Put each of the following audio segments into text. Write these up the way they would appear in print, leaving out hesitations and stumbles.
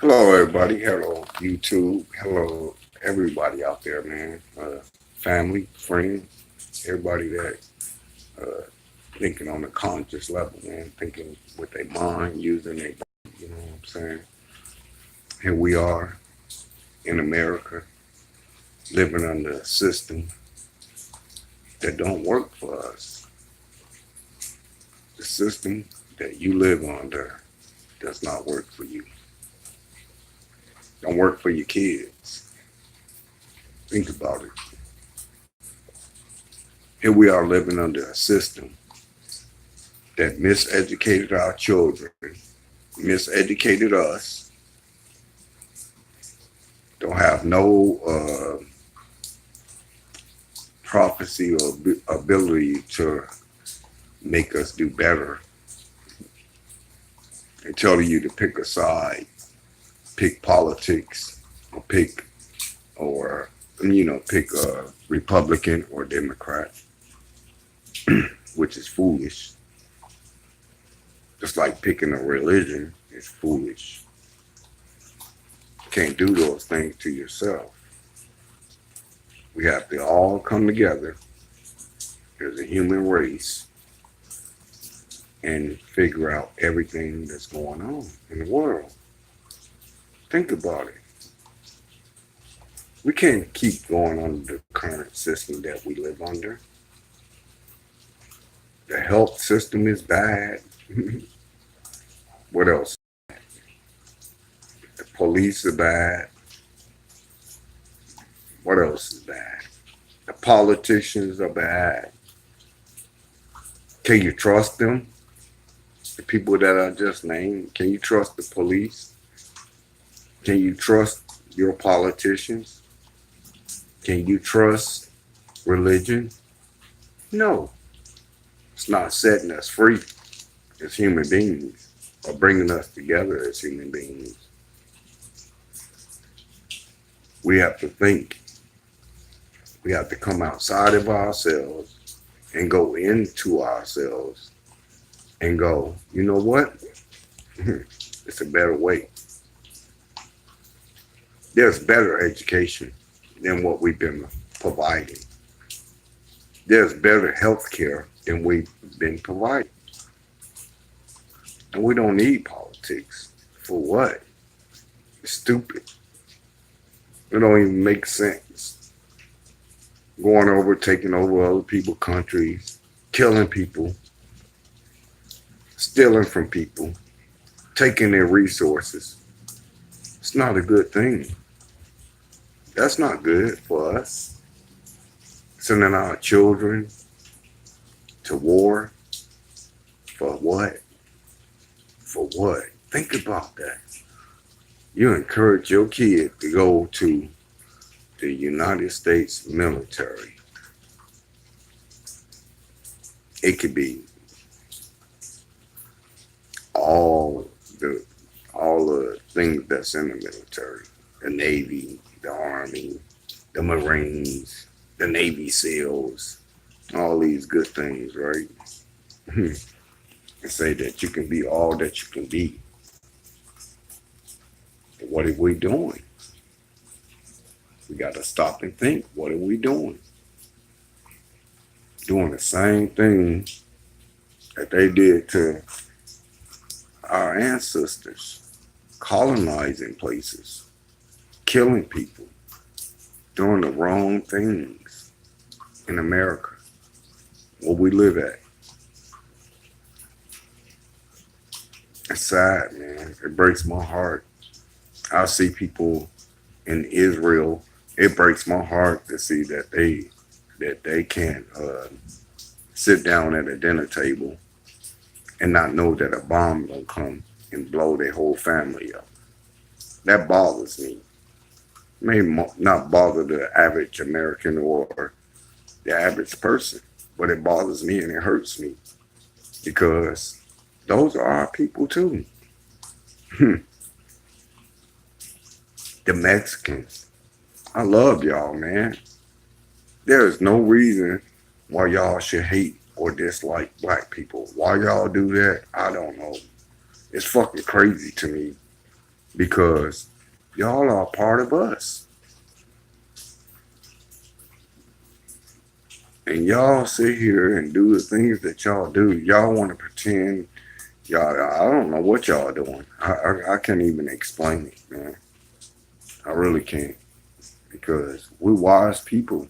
Hello, everybody. Hello, YouTube. Hello, everybody out there, man. Family, friends, everybody that uh, thinking on a conscious level, man. Thinking with their mind, using their body. You know what I'm saying? Here we are in America, living under a system that don't work for us. The system that you live under does not work for you. Don't work for your kids. Think about it. Here we are living under a system that miseducated our children, miseducated us, don't have no prophecy or ability to make us do better. They tell you to pick a side, pick politics, or pick a Republican or Democrat, which is foolish. Just like picking a religion is foolish. You can't do those things to yourself. We have to all come together as a human race and figure out everything that's going on in the world. Think about it. We can't keep going under the current system that we live under. The health system is bad. What else? The police are bad. What else is bad? The politicians are bad. Can you trust them? The people that I just named, can you trust the police? Can you trust your politicians? Can you trust religion? No. It's not setting us free as human beings or bringing us together as human beings. We have to think. We have to come outside of ourselves and go into ourselves and go, you know what? It's a better way. There's better education than what we've been providing. There's better health care than we've been providing. And we don't need politics. For what? It's stupid. It don't even make sense. Going over, taking over other people's countries, killing people, stealing from people, taking their resources. It's not a good thing. That's not good for us. Sending our children to war. For what? For what? Think about that. You encourage your kid to go to the United States military. It could be all the all the things that's in the military. The Navy, the Army, the Marines, the Navy SEALs, all these good things, right? And say that you can be all that you can be. But what are we doing? We got to stop and think. What are we doing? Doing the same thing that they did to our ancestors, colonizing places, killing people, doing the wrong things in America, where we live at. It's sad, man. It breaks my heart. I see people in Israel. It breaks my heart to see that they can't sit down at a dinner table and not know that a bomb gonna come and blow their whole family up. That bothers me. May not bother the average American or the average person, but it bothers me and it hurts me because those are our people too. The Mexicans. I love y'all, man. There is no reason why y'all should hate or dislike black people. Why y'all do that, I don't know. It's fucking crazy to me. because y'all are part of us. And y'all sit here and do the things that y'all do. Y'all want to pretend y'all. I don't know what y'all doing. I can't even explain it, man. I really can't, because we're wise people.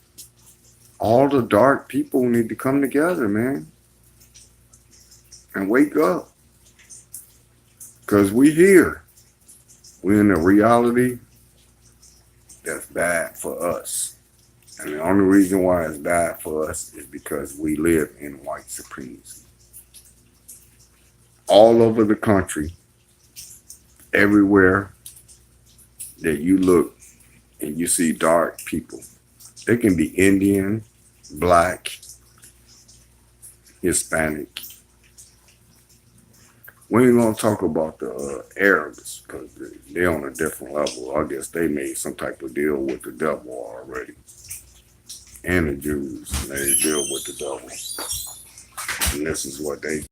All the dark people need to come together, man, and wake up, because we here. We're in a reality that's bad for us. And the only reason why it's bad for us is because we live in white supremacy. All over the country, everywhere that you look and you see dark people. They can be Indian, black, Hispanic. We ain't gonna talk about the Arabs, because they're on a different level. I guess they made some type of deal with the devil already. And the Jews made a deal with the devil. And this is what they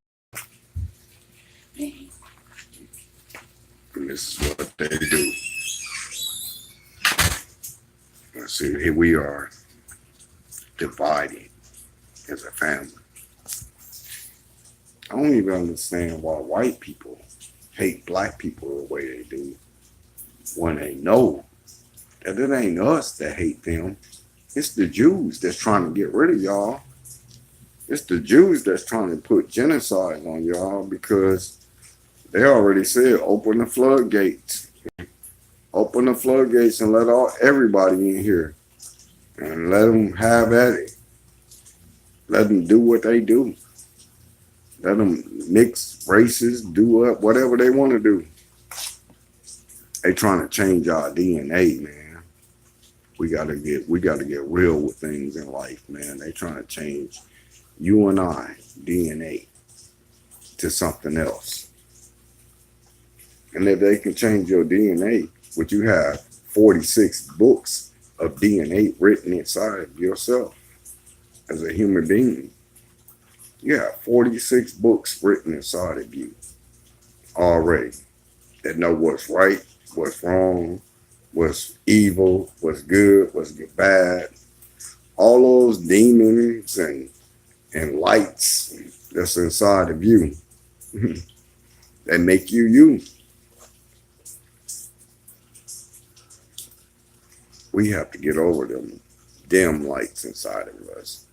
and this is what they do. And see, here we are divided as a family. I don't even understand why white people hate black people the way they do, when they know that it ain't us that hate them. It's the Jews that's trying to get rid of y'all. It's the Jews that's trying to put genocide on y'all, because they already said open the floodgates. Open the floodgates and let everybody in here and let them have at it. Let them do what they do. Let them mix races, do whatever they want to do. They trying to change our DNA, man. We gotta get real with things in life, man. They trying to change you and I DNA to something else. And if they can change your DNA, would you have 46 books of DNA written inside of yourself as a human being? You have 46 books written inside of you already that know what's right, what's wrong, what's evil, what's good, what's bad. All those demons and lights that's inside of you that make you you. We have to get over them dim lights inside of us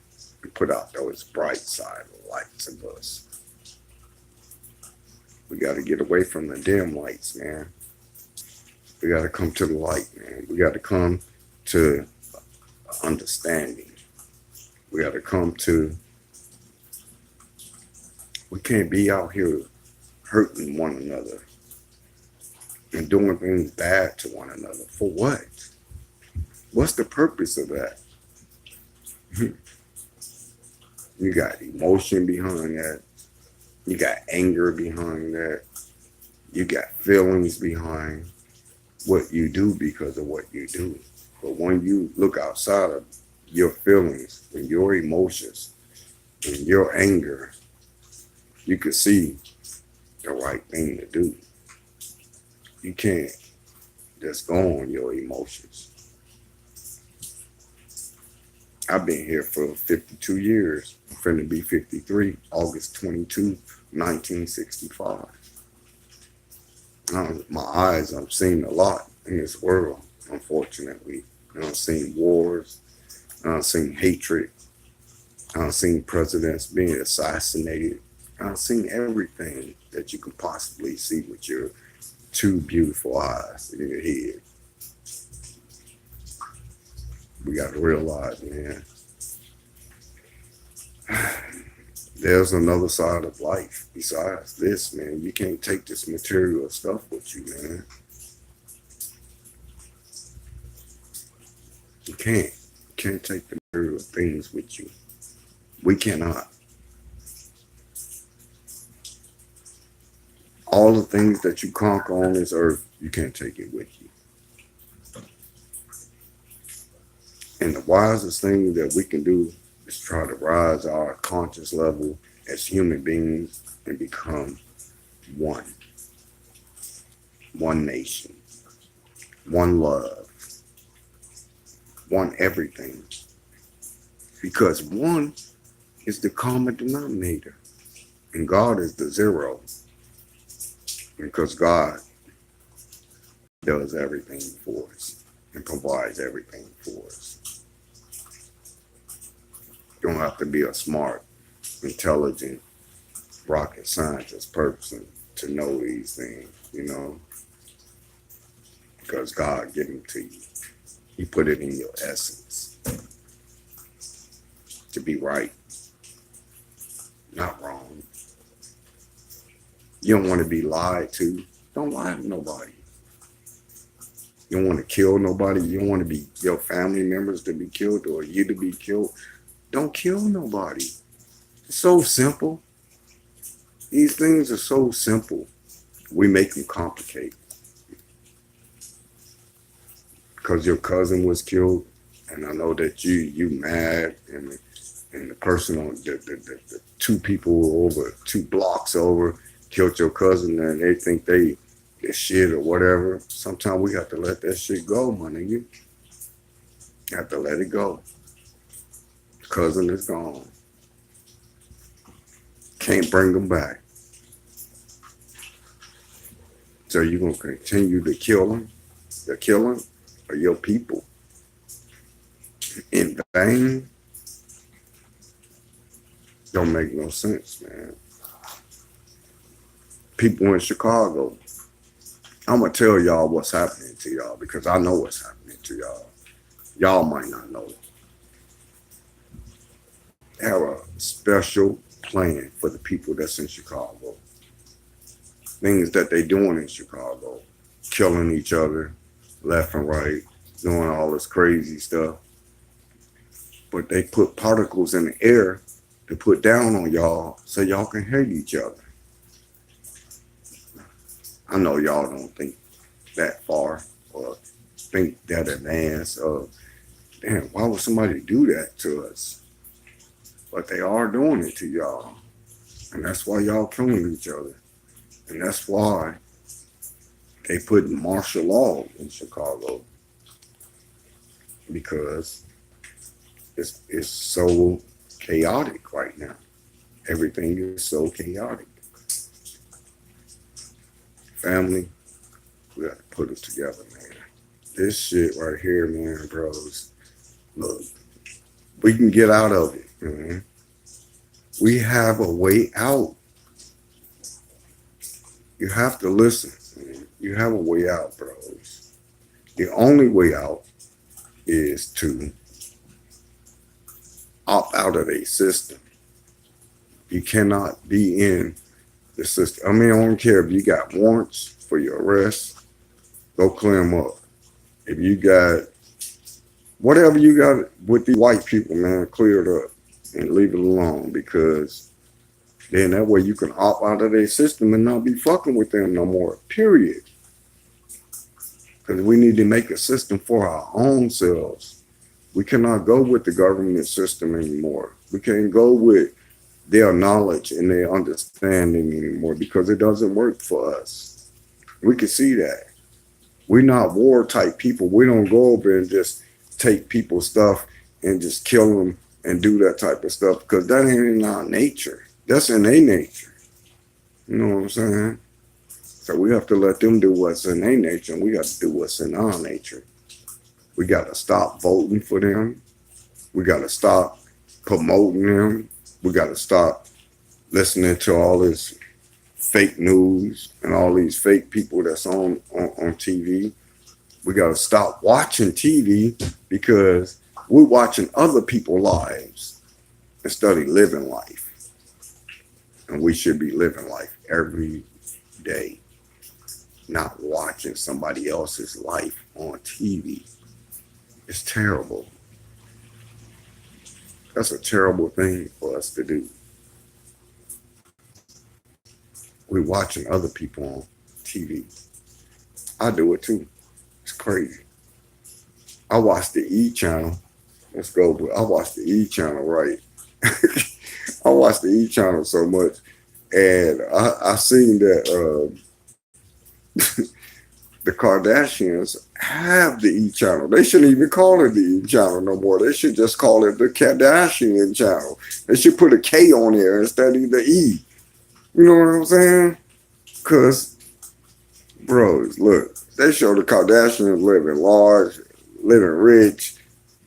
and put out those bright side lights of us. We got to get away from the dim lights, man. We got to come to the light, man. We got to come to understanding. We got to come to, we can't be out here hurting one another and doing things bad to one another. For what? What's the purpose of that? You got emotion behind that. You got anger behind that. You got feelings behind what you do because of what you do. But when you look outside of your feelings and your emotions and your anger, you can see the right thing to do. You can't just go on your emotions. I've been here for 52 years. I'm finna be 53, August 22, 1965. My eyes, I've seen a lot in this world, unfortunately. I've seen wars, I've seen hatred, I've seen presidents being assassinated. I've seen everything that you can possibly see with your two beautiful eyes in your head. We got to realize, man, there's another side of life besides this, man. You can't take this material stuff with you, man. You can't. You can't take the material things with you. We cannot. All the things that you conquer on this earth, you can't take it with you. And the wisest thing that we can do is try to rise our conscious level as human beings and become one. one nation, one love, one everything. Because one is the common denominator, and God is the zero. Because God does everything for us and provides everything for us. You don't have to be a smart, intelligent, rocket scientist person to know these things, because God gave them to you. He put it in your essence to be right, not wrong. You don't want to be lied to. Don't lie to nobody. You don't want to kill nobody. You don't want to be your family members to be killed or you to be killed. Don't kill nobody. It's so simple. These things are so simple. We make them complicated. Because your cousin was killed, and I know that you mad, and the person on the two people over 2 blocks over killed your cousin, and they think they shit or whatever. Sometimes we have to let that shit go, my nigga. You have to let it go. Cousin is gone. Can't bring them back. So you're gonna continue to kill them, the killing of your people in vain? Don't make no sense, man. People in Chicago, I'm gonna tell y'all what's happening to y'all because I know what's happening to y'all. Y'all might not know. They have a special plan for the people that's in Chicago. Things that they doing in Chicago, killing each other left and right, doing all this crazy stuff. But they put particles in the air to put down on y'all so y'all can hate each other. I know y'all don't think that far or think that advanced of, damn, why would somebody do that to us? But they are doing it to y'all. And that's why y'all killing each other. And that's why they put martial law in Chicago. Because it's so chaotic right now. Everything is so chaotic. Family, we got to put it together, man. This shit right here, man, bros. Look, we can get out of it, man. We have a way out. You have to listen, man. You have a way out, bros. The only way out is to opt out of a system. You cannot be in the system. I mean, I don't care if you got warrants for your arrest, go clear them up. If you got whatever you got with the white people, man, clear it up and leave it alone, because then that way you can opt out of their system and not be fucking with them no more, period. Because we need to make a system for our own selves. We cannot go with the government system anymore. We can't go with their knowledge and their understanding anymore because it doesn't work for us. We can see that. We're not war type people. We don't go over and just take people's stuff and just kill them and do that type of stuff because that ain't in our nature. That's in their nature. You know what I'm saying? So we have to let them do what's in their nature and we got to do what's in our nature. We got to stop voting for them. We got to stop promoting them. We got to stop listening to all this fake news and all these fake people that's on TV. We got to stop watching TV because we're watching other people's lives instead of living life. And we should be living life every day, not watching somebody else's life on TV. It's terrible. That's a terrible thing for us to do. We're watching other people on TV. I do it too. It's crazy. I watch the E channel. Let's go. I watch the E channel, right? I watch the E channel so much. And I seen that the Kardashians have the E channel. They shouldn't even call it the E channel no more. They should just call it the Kardashian channel. They should put a K on there instead of the E. You know what I'm saying? Because, bros, look, they show the Kardashians living large, living rich,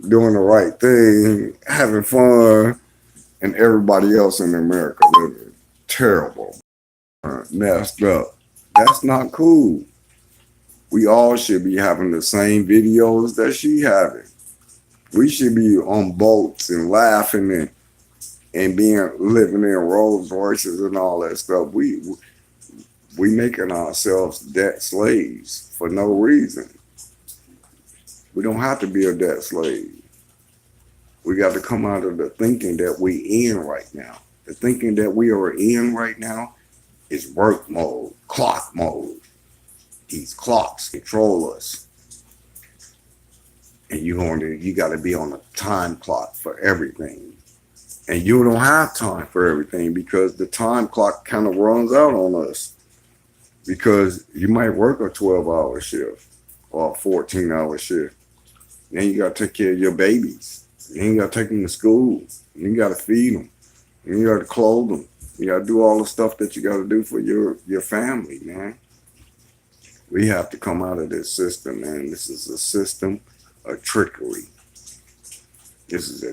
doing the right thing, having fun, and everybody else in America living terrible, messed up. That's not cool. We all should be having the same videos that she having. We should be on boats and laughing and being living in Rolls Royces and all that stuff. We making ourselves debt slaves for no reason. We don't have to be a debt slave. We got to come out of the thinking that we in right now. The thinking that we are in right now is work mode, clock mode. These clocks control us. And you got to be on a time clock for everything. And you don't have time for everything because the time clock kind of runs out on us. Because you might work a 12-hour shift or a 14-hour shift. Then you got to take care of your babies. Then you got to take them to school. Then you got to feed them. Then you got to clothe them. You got to do all the stuff that you got to do for your family, man. We have to come out of this system, man. This is a system of trickery. This is a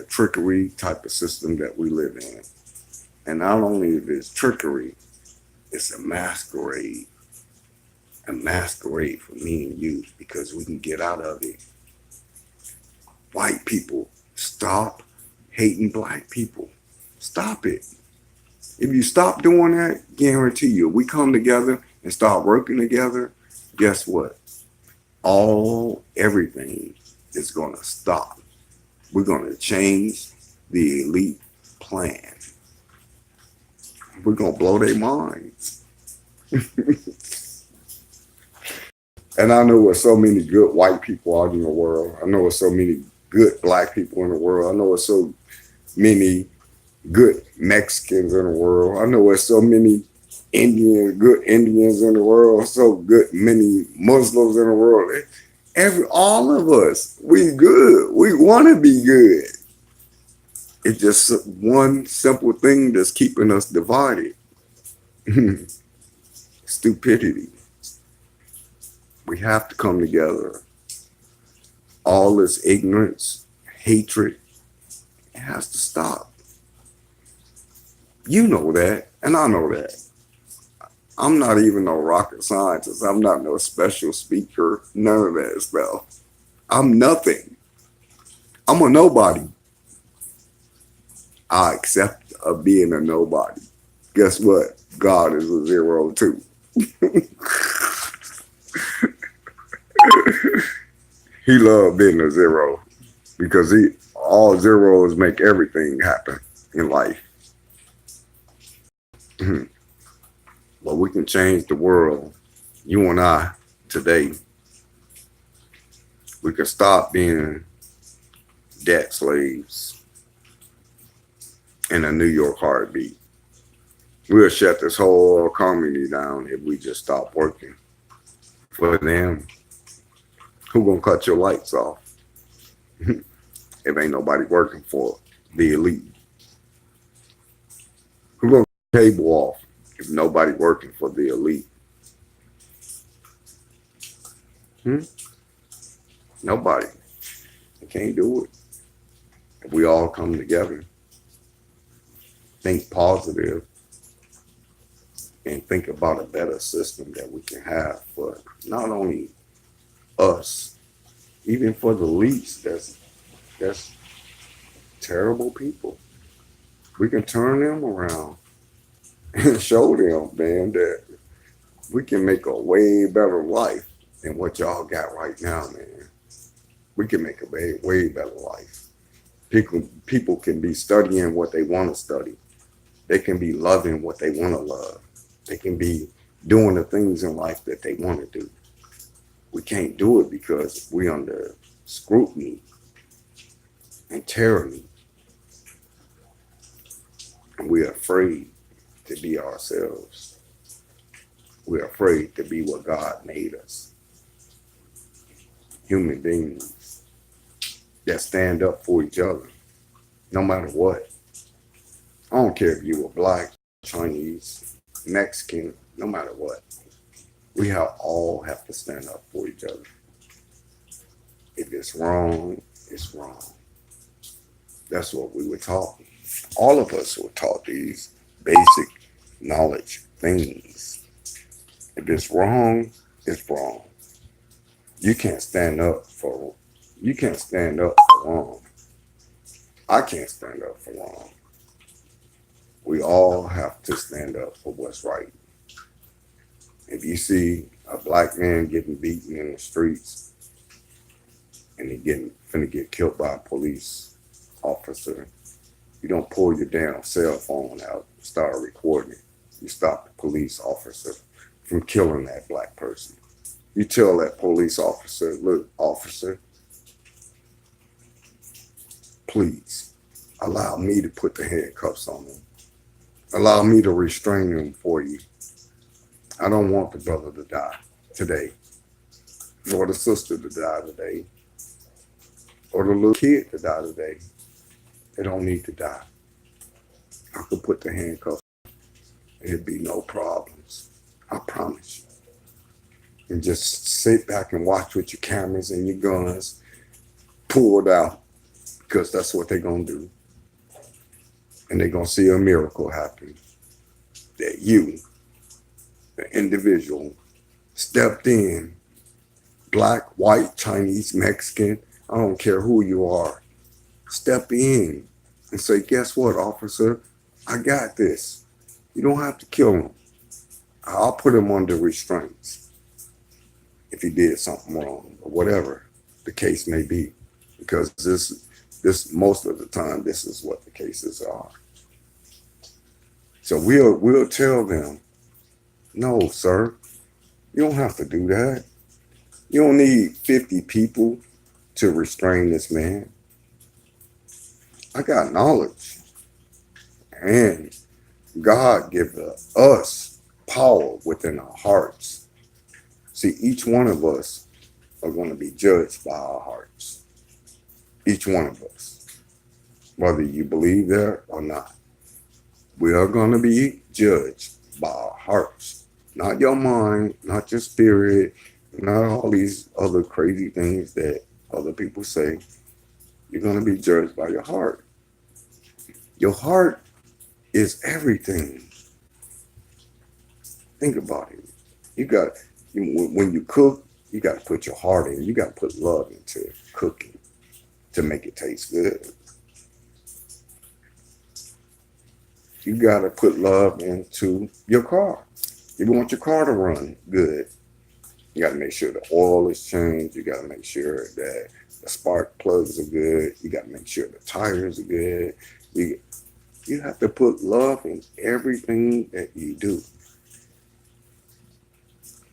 trickery type of system that we live in. And not only is it trickery, it's a masquerade. A masquerade for me and you because we can get out of it. White people, stop hating black people. Stop it. If you stop doing that, guarantee you, we come together and start working together, guess what? Everything is going to stop. We're going to change the elite plan. We're going to blow their minds. And I know there's so many good white people out in the world. I know there's so many good black people in the world. I know there's so many good Mexicans in the world. I know there's so many good Indians in the world, so good many Muslims in the world. All of us, we good. We want to be good. It's just one simple thing that's keeping us divided. Stupidity. We have to come together. All this ignorance, hatred, it has to stop. You know that, and I know that. I'm not even no rocket scientist. I'm not no special speaker. None of that stuff. I'm nothing. I'm a nobody. I accept of being a nobody. Guess what? God is a zero too. He loved being a zero because all zeros make everything happen in life. But we can change the world, you and I, today. We can stop being debt slaves in a New York heartbeat. We'll shut this whole economy down if we just stop working for them. Who gonna cut your lights off? If ain't nobody working for the elite. Who gonna cut the cable off if nobody working for the elite? Nobody. They can't do it. If we all come together, think positive, and think about a better system that we can have for not only us, even for the least that's terrible people. We can turn them around and show them, man, that we can make a way better life than what y'all got right now, man. We can make a way better life. People can be studying what they want to study. They can be loving what they want to love. They can be doing the things in life that they want to do. We can't do it because we under scrutiny and tyranny. And we're afraid to be ourselves. We're afraid to be what God made us. Human beings that stand up for each other, no matter what. I don't care if you were black, Chinese, Mexican, no matter what. We all have to stand up for each other. If it's wrong, it's wrong. That's what we were taught. All of us were taught these basic knowledge things. If it's wrong, it's wrong. You can't stand up for wrong. I can't stand up for wrong. We all have to stand up for what's right. If you see a black man getting beaten in the streets and finna get killed by a police officer, you don't pull your damn cell phone out and start recording it. You stop the police officer from killing that black person. You tell that police officer, look, officer, please allow me to put the handcuffs on him. Allow me to restrain him for you. I don't want the brother to die today, or the sister to die today, or the little kid to die today. They don't need to die. I could put the handcuffs on. It'd be no problems. I promise you. And just sit back and watch with your cameras and your guns pulled out, because that's what they're going to do. And they're going to see a miracle happen. That you, the individual, stepped in, black, white, Chinese, Mexican, I don't care who you are, step in and say, guess what, officer? I got this. You don't have to kill him. I'll put him under restraints if he did something wrong or whatever the case may be. Because this most of the time, this is what the cases are. So we'll tell them, no, sir, you don't have to do that. You don't need 50 people to restrain this man. I got knowledge. And God gives us power within our hearts. See, each one of us are going to be judged by our hearts. Each one of us. Whether you believe that or not. We are going to be judged by our hearts. Not your mind, not your spirit, not all these other crazy things that other people say. You're going to be judged by your heart. Your heart is everything. Think about it. When you cook, you got to put your heart in. You got to put love into cooking to make it taste good. You got to put love into your car. You want your car to run good. You got to make sure the oil is changed. You got to make sure that the spark plugs are good. You got to make sure the tires are good. You have to put love in everything that you do.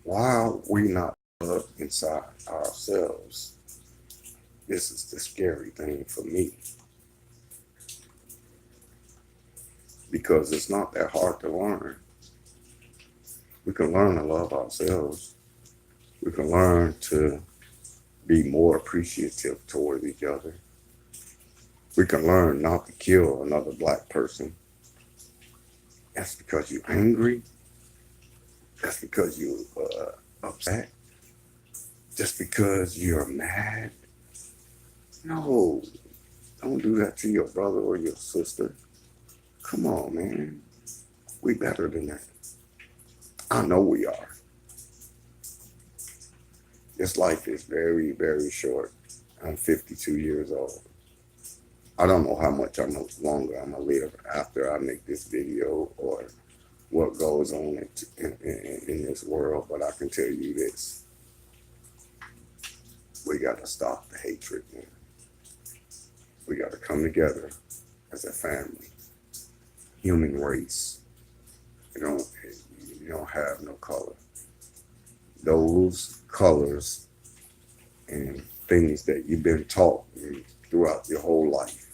Why are we not love inside ourselves? This is the scary thing for me. Because it's not that hard to learn. We can learn to love ourselves. We can learn to be more appreciative towards each other. We can learn not to kill another black person. That's because you're angry. That's because you're upset. Just because you're mad. No, don't do that to your brother or your sister. Come on, man. We better than that. I know we are. This life is very, very short. I'm 52 years old. I don't know how much longer I'm going to live after I make this video or what goes on in this world, but I can tell you this. We got to stop the hatred, man. We got to come together as a family. Human race. You don't have no color. Those colors and things that you've been taught throughout your whole life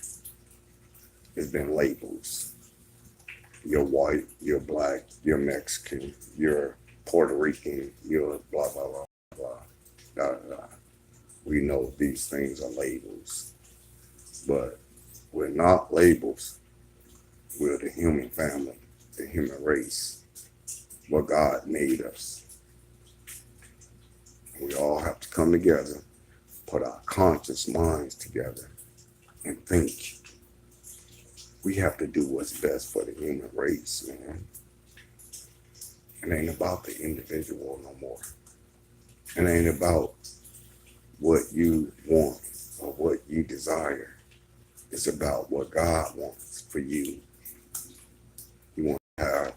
has been labels. You're white, you're black, you're Mexican, you're Puerto Rican, you're blah, blah, blah, blah, blah, blah. We know these things are labels, but we're not labels. We're the human family, the human race, what God made us. We all have to come together, put our conscious minds together, and think. We have to do what's best for the human race, man. It ain't about the individual no more. It ain't about what you want or what you desire. It's about what God wants for you. You want to have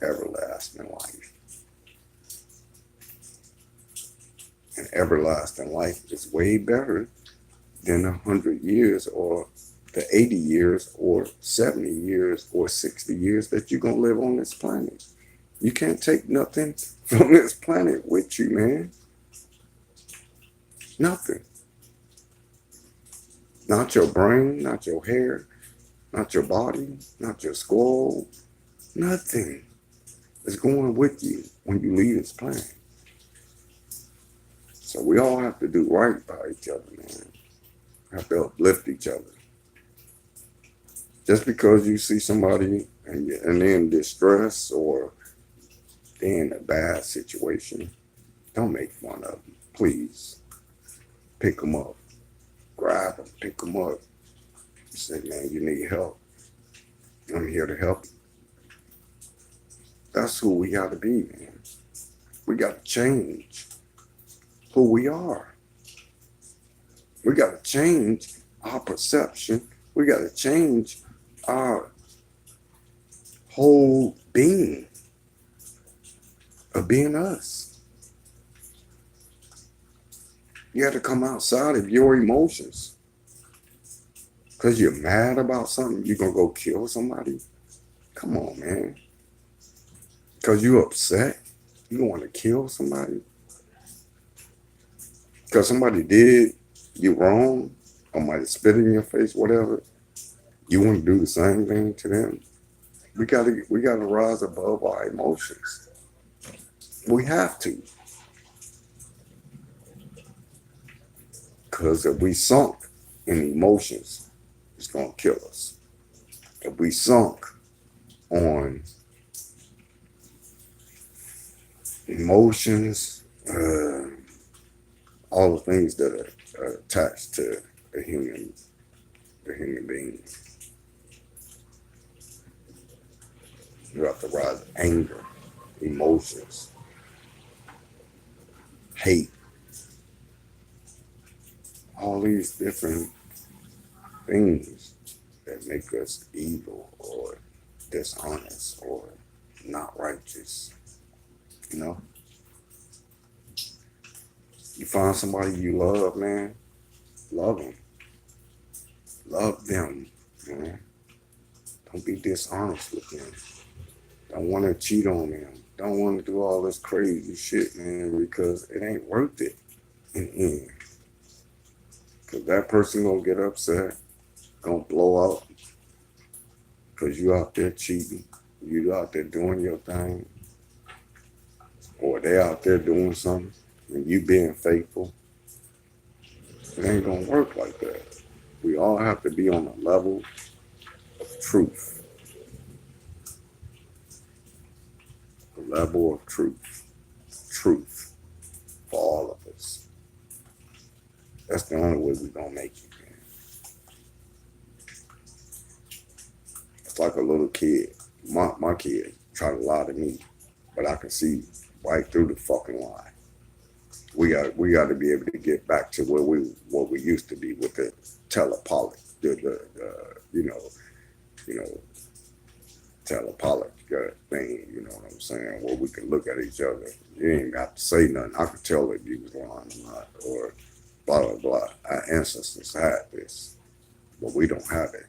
everlasting life. And everlasting life is way better than 100 years or the 80 years or 70 years or 60 years that you're going to live on this planet. You can't take nothing from this planet with you, man. Nothing. Not your brain, not your hair, not your body, not your skull. Nothing is going with you when you leave this planet. So we all have to do right by each other, man. Have to uplift each other. Just because you see somebody and they're in distress or they're in a bad situation, don't make fun of them, please. Pick them up, grab them, pick them up. Say, man, you need help. I'm here to help you. That's who we got to be, man. We got to change who we are. We got to change our perception. We got to change our whole being of being us. You have to come outside of your emotions. Because you're mad about something, you're going to go kill somebody? Come on, man. Because you're upset, you want to kill somebody? Because somebody did you wrong, or might have spit in your face, whatever, you want to do the same thing to them? We gotta rise above our emotions. We have to. Because if we sunk in emotions, it's gonna kill us. If we sunk on emotions, all the things that are attached to the human being. You have to rise anger, emotions, hate, all these different things that make us evil or dishonest or not righteous. You know? You find somebody you love, man, love them. Love them, man. Don't be dishonest with them. Don't want to cheat on them. Don't want to do all this crazy shit, man, because it ain't worth it in the end. Because that person gonna get upset, gonna blow up, because you out there cheating, you out there doing your thing, or they out there doing something, and you being faithful. It ain't gonna work like that. We all have to be on a level of truth. A level of truth. Truth for all of us. That's the only way we're gonna make it, man. It's like a little kid. My kid trying to lie to me, but I can see right through the fucking lie. We got to be able to get back to what we used to be with the telepathic, telepathic thing. You know what I'm saying? Where we can look at each other. You ain't got to say nothing. I could tell if you was lying or not, or blah blah blah. Our ancestors had this, but we don't have it.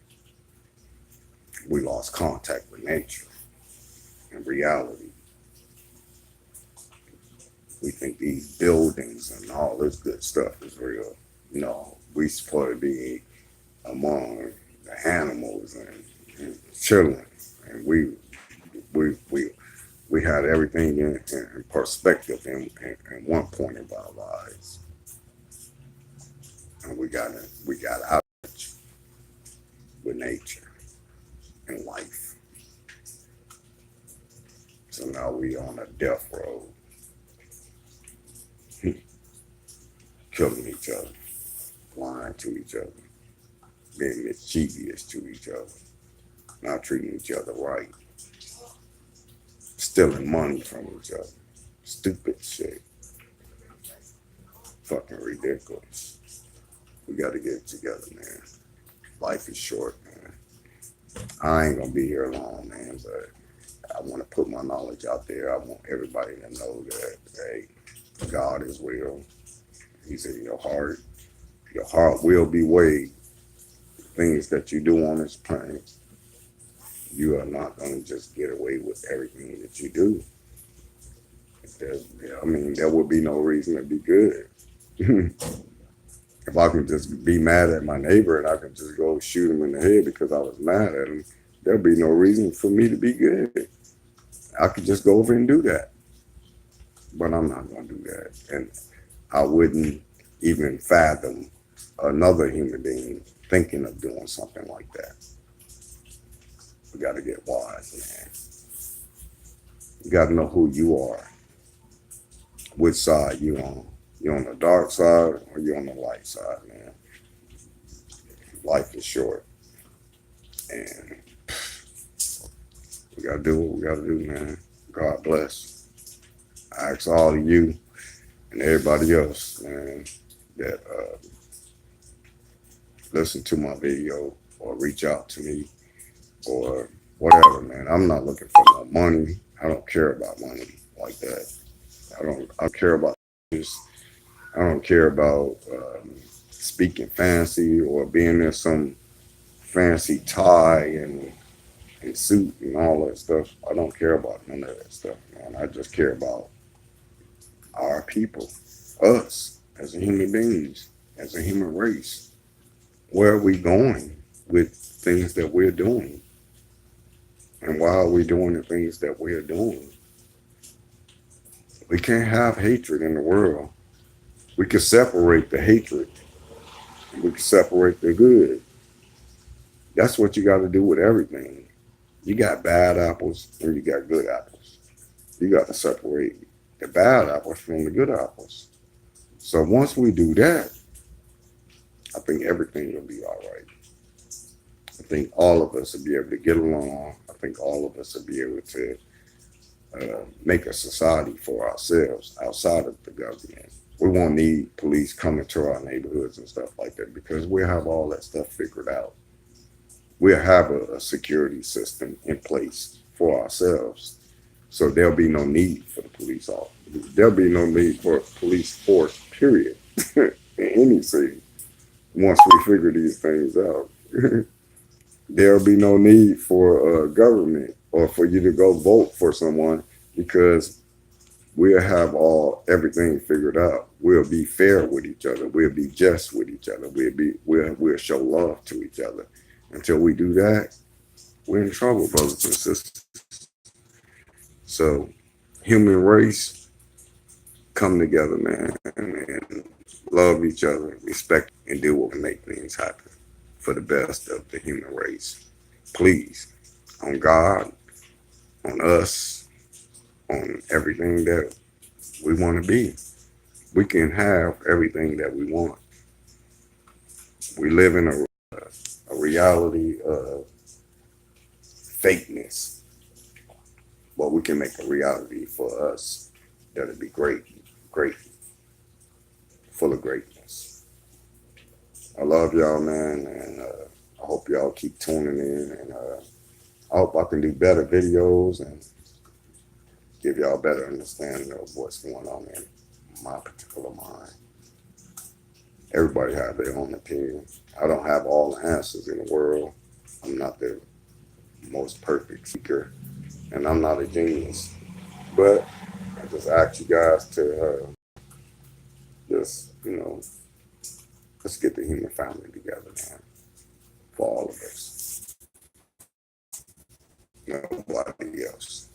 We lost contact with nature and reality. We think these buildings and all this good stuff is real. No, we supposed to be among the animals and chilling, and we we had everything in perspective in one point of our lives, and we got out with nature and life. So now we on a death row, killing each other, lying to each other, being mischievous to each other, not treating each other right, stealing money from each other, stupid shit, fucking ridiculous. We got to get it together, man. Life is short, man. I ain't gonna be here long, man, but I want to put my knowledge out there. I want everybody to know that, hey, God is real. He's in your heart. Your heart will be weighed. Things that you do on this planet, you are not going to just get away with everything that you do. There would be no reason to be good. If I can just be mad at my neighbor and I can just go shoot him in the head because I was mad at him, there'll be no reason for me to be good. I could just go over and do that. But I'm not going to do that. And I wouldn't even fathom another human being thinking of doing something like that. We got to get wise, man. You got to know who you are, which side you on. You on the dark side or you on the light side, man. Life is short, and we got to do what we got to do, man. God bless. I ask all of you and everybody else, man, that listen to my video or reach out to me or whatever, man. I'm not looking for no money. I don't care about money like that. I don't care about this. I don't care about speaking fancy or being in some fancy tie and suit and all that stuff. I don't care about none of that stuff, man. I just care about our people, us as human beings, as a human race. Where are we going with things that we're doing? And why are we doing the things that we're doing? We can't have hatred in the world. We can separate the hatred. We can separate the good. That's what you got to do with everything. You got bad apples and you got good apples. You got to separate the bad apples from the good apples. So once we do that, I think everything will be all right. I think all of us will be able to get along. I think all of us will be able to make a society for ourselves outside of the government. We won't need police coming to our neighborhoods and stuff like that because we'll have all that stuff figured out. We'll have a security system in place for ourselves. So there'll be no need for the police officer. There'll be no need for a police force, period, in any city. Once we figure these things out, there'll be no need for government or for you to go vote for someone because we'll have everything figured out. We'll be fair with each other. We'll be just with each other. We'll show love to each other. Until we do that, we're in trouble, brothers and sisters. So, human race, come together, man, and love each other, respect, and do what will make things happen for the best of the human race. Please, on God, on us, on everything that we want to be. We can have everything that we want. We live in a reality of fakeness, but we can make a reality for us that'll be great, full of greatness. I love y'all, man, and I hope y'all keep tuning in, and I hope I can do better videos and give y'all a better understanding of what's going on in my particular mind. Everybody have their own opinion. I don't have all the answers in the world. I'm not the most perfect speaker, and I'm not a genius. But I just ask you guys to just, let's get the human family together, man, for all of us. Nobody else.